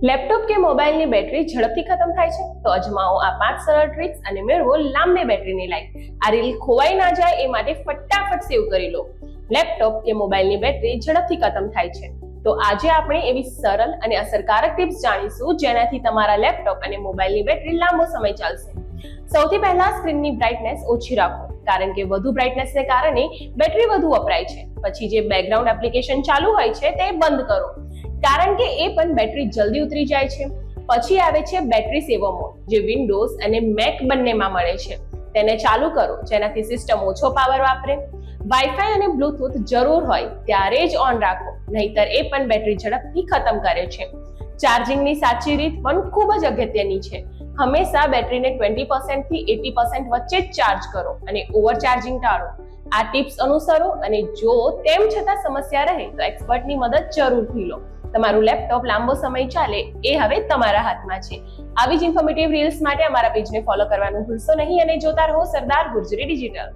Laptop કે મોબાઈલની battery ઝડપથી ખતમ થાય છે? તો અજમાવો આ 5 સરળ ટ્રિક્સ અને મેળવો લાંબી બેટરીની લાઈફ. આ રીલ ખોવાઈ ના જાય એ માટે ફટાફટ સેવ કરી લો. લેપટોપ કે મોબાઈલની બેટરી ઝડપથી ખતમ થાય છે. તો આજે આપણે એવી સરળ અને અસરકારક ટિપ્સ જાણીશું જેનાથી તમારા લેપટોપ અને મોબાઈલની બેટરી લાંબો સમય ચાલશે. સૌથી પહેલા સ્ક્રીનની બ્રાઇટનેસ ઓછી રાખો, કારણ કે વધુ બ્રાઇટનેસને કારણે બેટરી વધુ વપરાય છે. પછી જે બેકગ્રાઉન્ડ એપ્લિકેશન ચાલુ હોય છે તે બંધ કરો, કારણ કે એ પણ બેટરી જલ્દી ઉતરી જાય છે. પછી આવે છે બેટરી સેવર મોડ, જે વિન્ડોઝ અને મેક બંનેમાં મળે છે. તેને ચાલુ કરો જેનાથી સિસ્ટમ ઓછો પાવર વાપરે. વાઈફાઈ અને બ્લુટૂથ જરૂર હોય ત્યારે જ ઓન રાખો, નહીતર એ પણ બેટરી ઝડપથી ખતમ કરે છે. ચાર્જિંગની સાચી રીત પણ ખૂબ જ અગત્યની છે. હંમેશા બેટરીને 20% થી 80% વચ્ચે જ ચાર્જ કરો અને ઓવરચાર્જિંગ ટાળો. આ ટિપ્સ અનુસરો અને જો તેમ છતાં સમસ્યા રહે તો એક્સપર્ટની મદદ જરૂરથી લો. તમારું લેપટોપ લાંબો સમય ચાલે એ હવે તમારા હાથમાં છે. આવી જ ઇન્ફોર્મેટિવ રીલ્સ માટે અમારા પેજને ફોલો કરવાનું ભૂલશો નહીં અને જોતા રહો સરદાર ગુર્જરી ડિજિટલ.